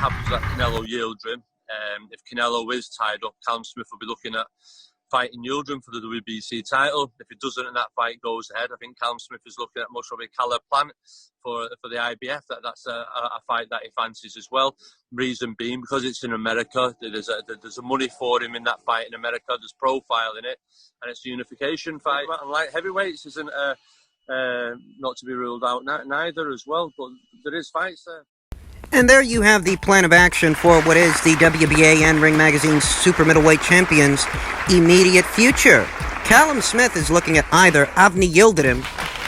happens at Canelo Yildirim. If Canelo is tied up, Callum Smith will be looking at fighting Yildirim for the WBC title. If it doesn't and that fight goes ahead, I think Callum Smith is looking at much of a YildirimPlant for the IBF. That's a fight that he fancies as well. Reason being, because it's in America, there's a money for him in that fight in America. There's profile in it, and it's a unification fight. And light heavyweights isn't not to be ruled out neither as well, but there is fights there. And there you have the plan of action for what is the WBA and Ring Magazine's super middleweight champions' immediate future. Callum Smith is looking at either Avni Yildirim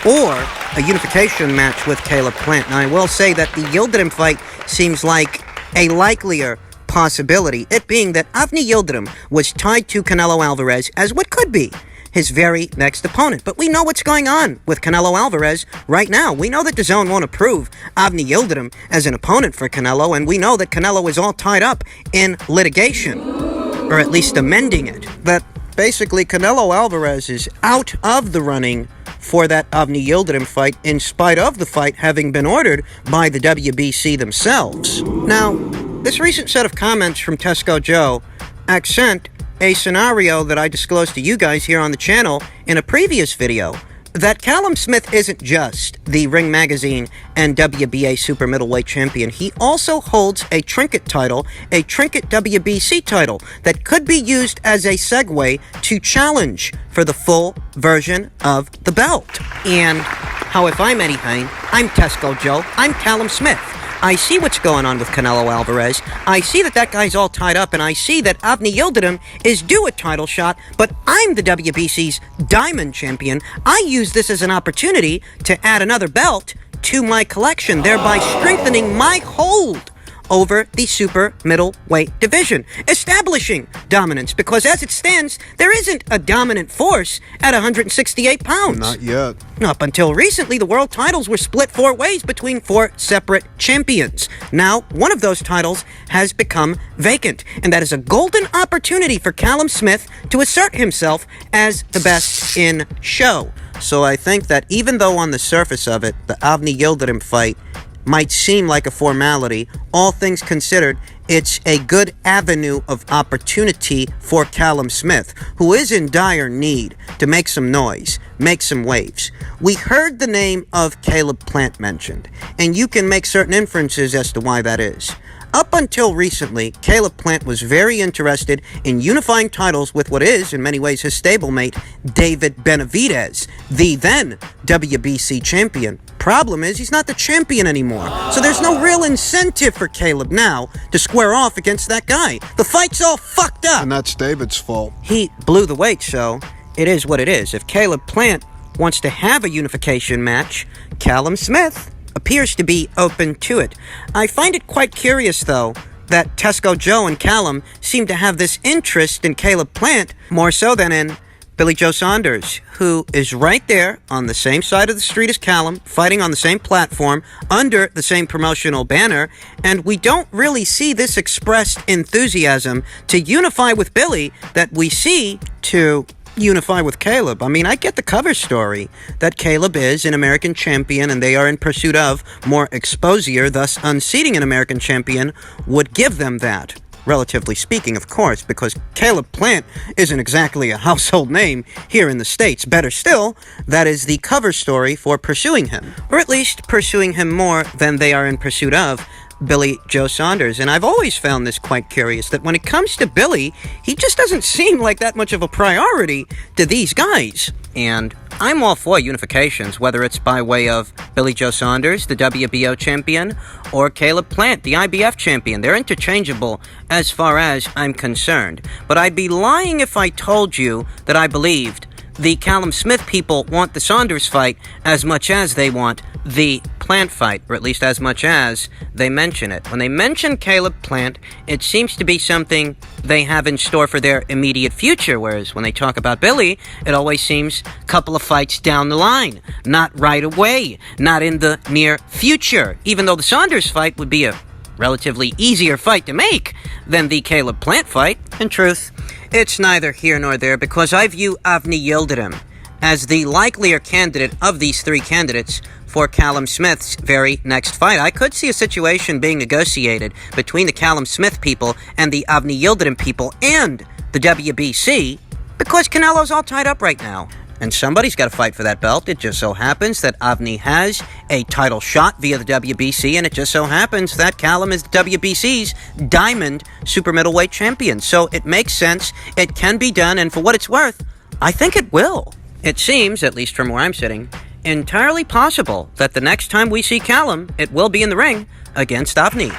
or a unification match with YildirimPlant. Now, I will say that the Yildirim fight seems like a likelier possibility, it being that Avni Yildirim was tied to Canelo Alvarez as what could be his very next opponent. But we know what's going on with Canelo Alvarez right now. We know that DAZN won't approve Avni Yildirim as an opponent for Canelo, and we know that Canelo is all tied up in litigation, or at least amending it. That basically Canelo Alvarez is out of the running for that Avni Yildirim fight, in spite of the fight having been ordered by the WBC themselves. Now, this recent set of comments from Tesco Joe accent a scenario that I disclosed to you guys here on the channel in a previous video, that Callum Smith isn't just the Ring Magazine and WBA super middleweight champion. He also holds a trinket title, a trinket WBC title, that could be used as a segue to challenge for the full version of the belt. And how if I'm Eddie Haney, I'm Tesco Joe, I'm Callum Smith. I see what's going on with Canelo Alvarez. I see that guy's all tied up, and I see that Avni Yildirim is due a title shot, but I'm the WBC's Diamond Champion. I use this as an opportunity to add another belt to my collection, thereby strengthening my hold over the super middleweight division, establishing dominance, because as it stands, there isn't a dominant force at 168 pounds. Not yet. Up until recently, the world titles were split 4 ways between 4 separate champions. Now, one of those titles has become vacant, and that is a golden opportunity for Callum Smith to assert himself as the best in show. So I think that even though on the surface of it, the Avni Yildirim fight might seem like a formality, all things considered, it's a good avenue of opportunity for Callum Smith, who is in dire need to make some noise, make some waves. We heard the name of YildirimPlant mentioned, and you can make certain inferences as to why that is. Up until recently, YildirimPlant was very interested in unifying titles with what is, in many ways, his stablemate, David Benavidez, the then WBC champion. Problem is, he's not the champion anymore, so there's no real incentive for Caleb now to square off against that guy. The fight's all fucked up. And that's David's fault. He blew the weight, so it is what it is. If YildirimPlant wants to have a unification match, Callum Smith appears to be open to it. I find it quite curious, though, that Tesco Joe and Callum seem to have this interest in YildirimPlant more so than in Billy Joe Saunders, who is right there on the same side of the street as Callum, fighting on the same platform, under the same promotional banner, and we don't really see this expressed enthusiasm to unify with Billy that we see to unify with Caleb. I mean, I get the cover story that Caleb is an American champion and they are in pursuit of more exposure, thus unseating an American champion would give them that. Relatively speaking, of course, because YildirimPlant isn't exactly a household name here in the States. Better still, that is the cover story for pursuing him, or at least pursuing him more than they are in pursuit of Billy Joe Saunders. And I've always found this quite curious, that when it comes to Billy, he just doesn't seem like that much of a priority to these guys. And I'm all for unifications, whether it's by way of Billy Joe Saunders, the WBO champion, or YildirimPlant, the IBF champion. They're interchangeable as far as I'm concerned. But I'd be lying if I told you that I believed the Callum Smith people want the Saunders fight as much as they want the Plant fight, or at least as much as they mention it. When they mention YildirimPlant, it seems to be something they have in store for their immediate future, whereas when they talk about Billy, it always seems a couple of fights down the line, not right away, not in the near future, even though the Saunders fight would be a relatively easier fight to make than the YildirimPlant fight. In truth, it's neither here nor there, because I view Avni Yildirim as the likelier candidate of these three candidates for Callum Smith's very next fight. I could see a situation being negotiated between the Callum Smith people and the Avni Yildirim people and the WBC because Canelo's all tied up right now. And somebody's got to fight for that belt. It just so happens that Avni has a title shot via the WBC, and it just so happens that Callum is the WBC's Diamond Super Middleweight Champion. So it makes sense. It can be done, and for what it's worth, I think it will. It seems, at least from where I'm sitting, entirely possible that the next time we see Callum, it will be in the ring against Avni.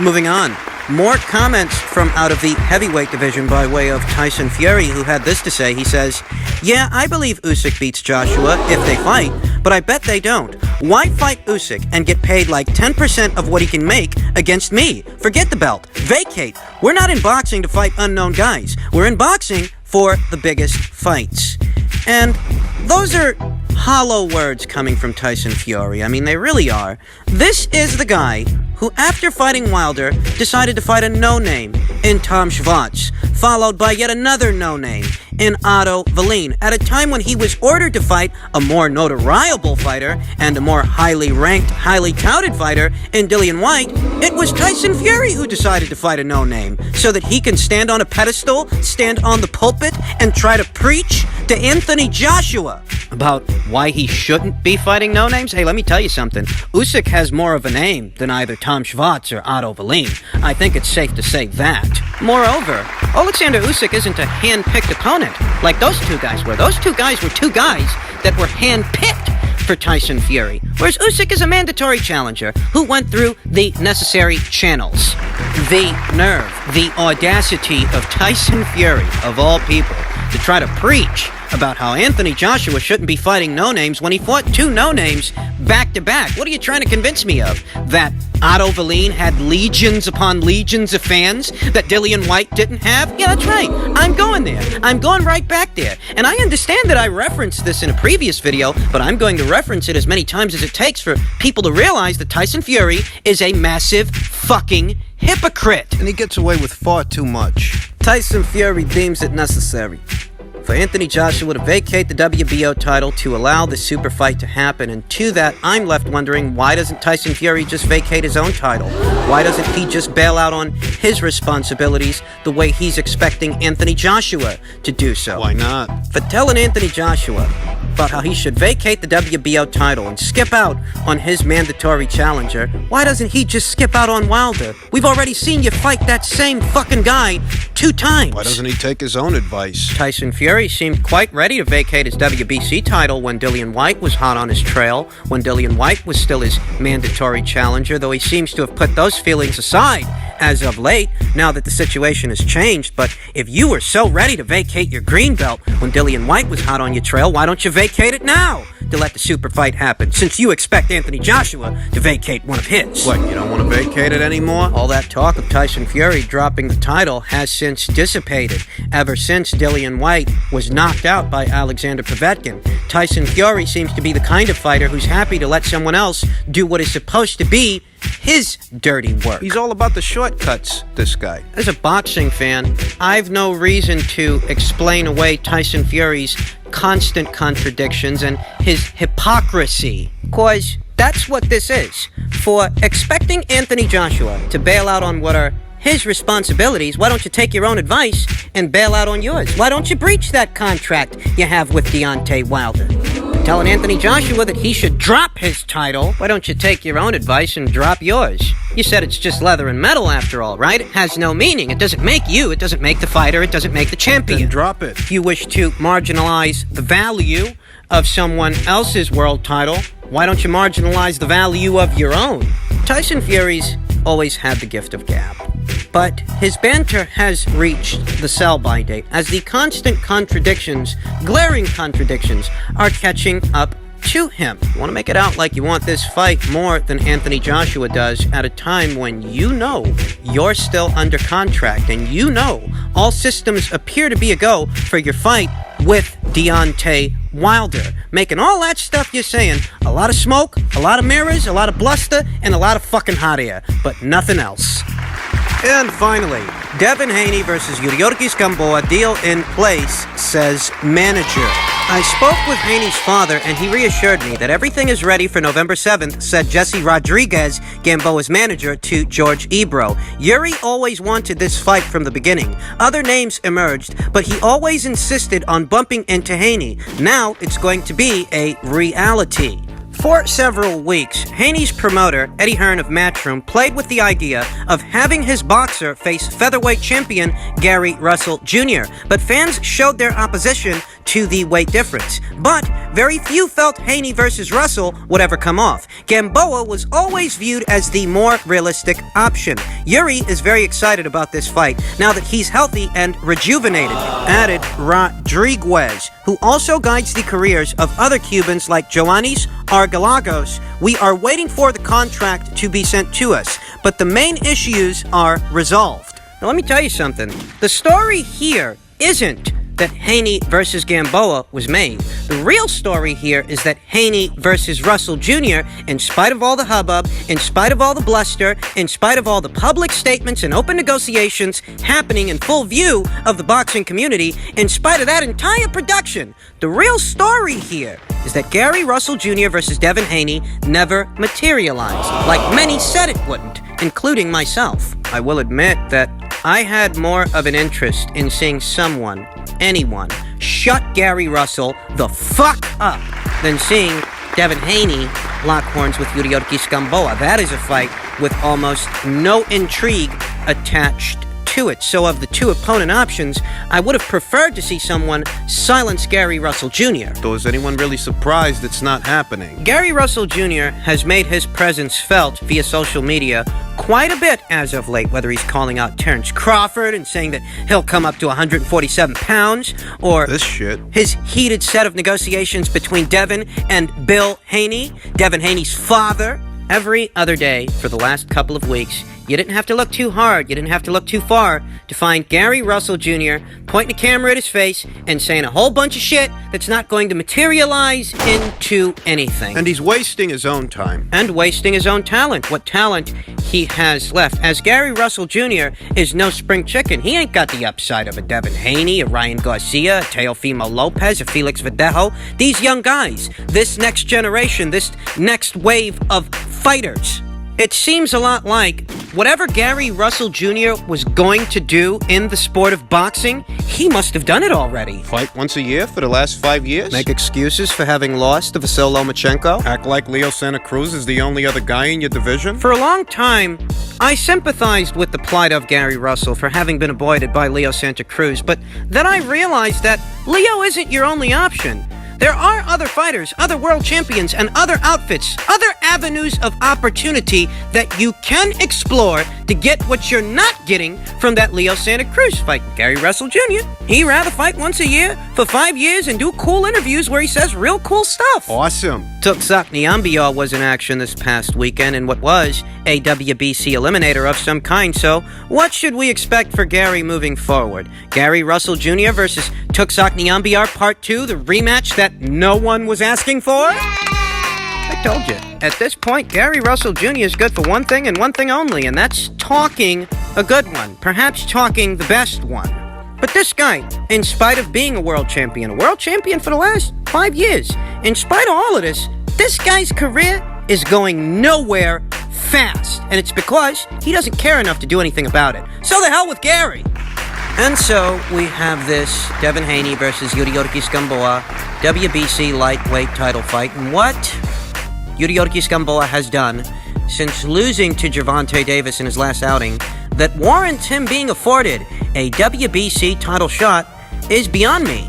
Moving on. More comments from out of the heavyweight division by way of Tyson Fury, who had this to say. He says, "Yeah, I believe Usyk beats Joshua if they fight, but I bet they don't. Why fight Usyk and get paid like 10% of what he can make against me? Forget the belt. Vacate. We're not in boxing to fight unknown guys. We're in boxing for the biggest fights." And those are hollow words coming from Tyson Fury. I mean, they really are. This is the guy who, after fighting Wilder, decided to fight a no-name in Tom Schwartz, followed by yet another no-name in Otto Wallin, at a time when he was ordered to fight a more notoriable fighter and a more highly ranked, highly touted fighter in Dillian Whyte. It was Tyson Fury who decided to fight a no-name so that he can stand on a pedestal, stand on the pulpit, and try to preach to Anthony Joshua about why he shouldn't be fighting no-names. Hey, let me tell you something. Usyk has more of a name than either Tom Schwartz or Otto Wallin. I think it's safe to say that. Moreover, Alexander Usyk isn't a hand-picked opponent like those two guys were. Those two guys were two guys that were hand-picked for Tyson Fury, whereas Usyk is a mandatory challenger who went through the necessary channels. The nerve, the audacity of Tyson Fury, of all people, to try to preach about how Anthony Joshua shouldn't be fighting no-names when he fought two no-names back-to-back. What are you trying to convince me of? That Otto Wallin had legions upon legions of fans that Dillian Whyte didn't have? Yeah, that's right. I'm going there. I'm going right back there. And I understand that I referenced this in a previous video, but I'm going to reference it as many times as it takes for people to realize that Tyson Fury is a massive fucking hypocrite. And he gets away with far too much. Tyson Fury deems it necessary for Anthony Joshua to vacate the WBO title to allow the super fight to happen. And to that, I'm left wondering, why doesn't Tyson Fury just vacate his own title? Why doesn't he just bail out on his responsibilities the way he's expecting Anthony Joshua to do so? Why not? For telling Anthony Joshua about how he should vacate the WBO title and skip out on his mandatory challenger, why doesn't he just skip out on Wilder? We've already seen you fight that same fucking guy 2 times. Why doesn't he take his own advice? Tyson Fury seemed quite ready to vacate his WBC title when Dillian Whyte was hot on his trail, when Dillian Whyte was still his mandatory challenger, though he seems to have put those feelings aside as of late, now that the situation has changed. But if you were so ready to vacate your green belt when Dillian Whyte was hot on your trail, why don't you vacate it now to let the super fight happen, since you expect Anthony Joshua to vacate one of his? What, you don't want to vacate it anymore? All that talk of Tyson Fury dropping the title has since dissipated. Ever since Dillian Whyte was knocked out by Alexander Povetkin, Tyson Fury seems to be the kind of fighter who's happy to let someone else do what is supposed to be his dirty work. He's all about the shortcuts, this guy. As a boxing fan, I've no reason to explain away Tyson Fury's constant contradictions and his hypocrisy, because that's what this is. For expecting Anthony Joshua to bail out on what are his responsibilities, why don't you take your own advice and bail out on yours? Why don't you breach that contract you have with Deontay Wilder? Telling Anthony Joshua that he should drop his title, why don't you take your own advice and drop yours? You said it's just leather and metal after all, right? It has no meaning. It doesn't make you. It doesn't make the fighter. It doesn't make the champion. Then drop it. If you wish to marginalize the value of someone else's world title, why don't you marginalize the value of your own? Tyson Fury's always had the gift of gab, but his banter has reached the sell-by date as the constant contradictions, glaring contradictions, are catching up to him. You want to make it out like you want this fight more than Anthony Joshua does at a time when you know you're still under contract and you know all systems appear to be a go for your fight with Deontay Wilder. Making all that stuff you're saying, a lot of smoke, a lot of mirrors, a lot of bluster, and a lot of fucking hot air, but nothing else. And finally, Devin Haney versus Yildirim Gamboa, deal in place, says manager. I spoke with Haney's father, and he reassured me that everything is ready for November 7th, said Jesse Rodriguez, Gamboa's manager, to George Ebro. Yuri always wanted this fight from the beginning. Other names emerged, but he always insisted on bumping into Haney. Now it's going to be a reality. For several weeks, Haney's promoter, Eddie Hearn of Matchroom, played with the idea of having his boxer face featherweight champion Gary Russell Jr., but fans showed their opposition to the weight difference. But very few felt Haney versus Russell would ever come off. Gamboa was always viewed as the more realistic option. Yuri is very excited about this fight now that he's healthy and rejuvenated, added Rodriguez, who also guides the careers of other Cubans like Joannis Argalagos. We are waiting for the contract to be sent to us, but the main issues are resolved. Now let me tell you something. The story here isn't that Haney versus Gamboa was made. The real story here is that Haney versus Russell Jr., in spite of all the hubbub, in spite of all the bluster, in spite of all the public statements and open negotiations happening in full view of the boxing community, in spite of that entire production, the real story here is that Gary Russell Jr. versus Devin Haney never materialized, like many said it wouldn't, including myself. I will admit that I had more of an interest in seeing someone, anyone, shut Gary Russell the fuck up than seeing Devin Haney lock horns with Yildirim Gamboa. That is a fight with almost no intrigue attached to it. So of the two opponent options, I would have preferred to see someone silence Gary Russell Jr. So is anyone really surprised it's not happening? Gary Russell Jr. has made his presence felt via social media quite a bit as of late, whether he's calling out Terrence Crawford and saying that he'll come up to 147 pounds, or this shit, his heated set of negotiations between Devin and Bill Haney, Devin Haney's father. Every other day for the last couple of weeks, you didn't have to look too hard, you didn't have to look too far to find Gary Russell Jr. pointing a camera at his face and saying a whole bunch of shit that's not going to materialize into anything. And he's wasting his own time. And wasting his own talent. What talent he has left. As Gary Russell Jr. is no spring chicken. He ain't got the upside of a Devin Haney, a Ryan Garcia, a Teofimo Lopez, a Felix Verdejo. These young guys, this next generation, this next wave of fighters. It seems a lot like whatever Gary Russell Jr. was going to do in the sport of boxing, he must have done it already. Fight once a year for the last 5 years? Make excuses for having lost to Vasil Lomachenko? Act like Leo Santa Cruz is the only other guy in your division? For a long time, I sympathized with the plight of Gary Russell for having been avoided by Leo Santa Cruz, but then I realized that Leo isn't your only option. There are other fighters, other world champions, and other outfits, other avenues of opportunity that you can explore to get what you're not getting from that Leo Santa Cruz fight. Gary Russell Jr., he'd rather fight once a year for 5 years and do cool interviews where he says real cool stuff. Awesome. Tuksak Niambiar was in action this past weekend in what was a WBC eliminator of some kind, so what should we expect for Gary moving forward? Gary Russell Jr. versus Tuksak Niambiar Part 2, the rematch that no one was asking for? I told you. At this point, Gary Russell Jr. is good for one thing and one thing only, and that's talking a good one. Perhaps talking the best one. But this guy, in spite of being a world champion for the last 5 years, in spite of all of this guy's career is going nowhere fast. And it's because he doesn't care enough to do anything about it. So the hell with Gary. And so we have this Devin Haney versus Yildirim Gamboa WBC lightweight title fight. And what Yildirim Gamboa has done since losing to Gervonta Davis in his last outing that warrants him being afforded a WBC title shot is beyond me.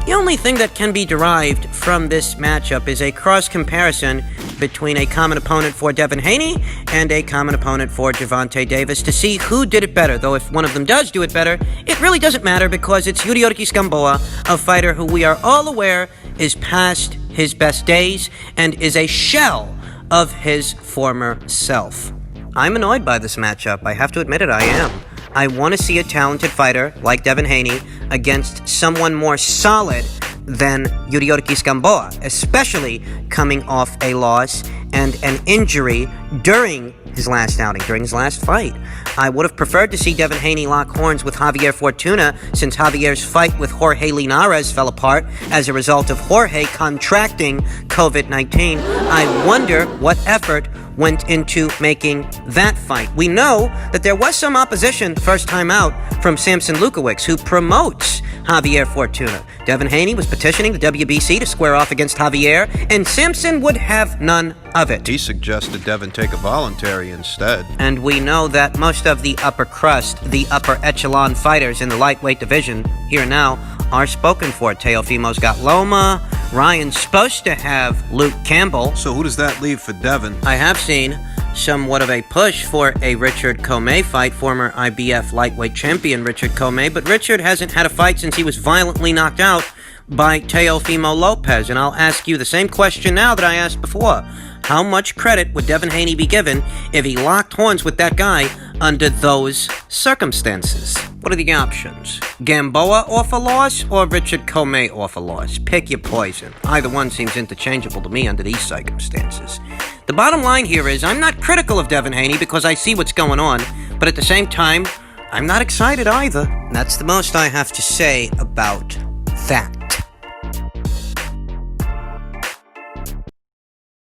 The only thing that can be derived from this matchup is a cross comparison between a common opponent for Devin Haney and a common opponent for Gervonta Davis to see who did it better. Though if one of them does do it better, it really doesn't matter because it's Yildirim Gamboa, a fighter who we are all aware is past his best days and is a shell of his former self. I'm annoyed by this matchup. I have to admit it, I am. I want to see a talented fighter like Devin Haney against someone more solid than Yildirim Gamboa, especially coming off a loss and an injury during his last outing, during his last fight. I would have preferred to see Devin Haney lock horns with Javier Fortuna, since Javier's fight with Jorge Linares fell apart as a result of Jorge contracting COVID-19. I wonder what effort went into making that fight. We know that there was some opposition the first time out from Samson Lukowicz, who promotes Javier Fortuna. Devin Haney was petitioning the WBC to square off against Javier, and Samson would have none of it. He suggested Devin take a voluntary instead. And we know that most of the upper crust, the upper echelon fighters in the lightweight division here now are spoken for. Teofimo's got Loma. Ryan's supposed to have Luke Campbell. So who does that leave for Devin? I have seen somewhat of a push for a Richard Comey fight, former IBF lightweight champion Richard Comey, but Richard hasn't had a fight since he was violently knocked out by Teofimo Lopez. And I'll ask you the same question now that I asked before. How much credit would Devin Haney be given if he locked horns with that guy under those circumstances? What are the options? Gamboa off a loss or Richard Comey off a loss? Pick your poison. Either one seems interchangeable to me under these circumstances. The bottom line here is I'm not critical of Devin Haney because I see what's going on, but at the same time, I'm not excited either. That's the most I have to say about that.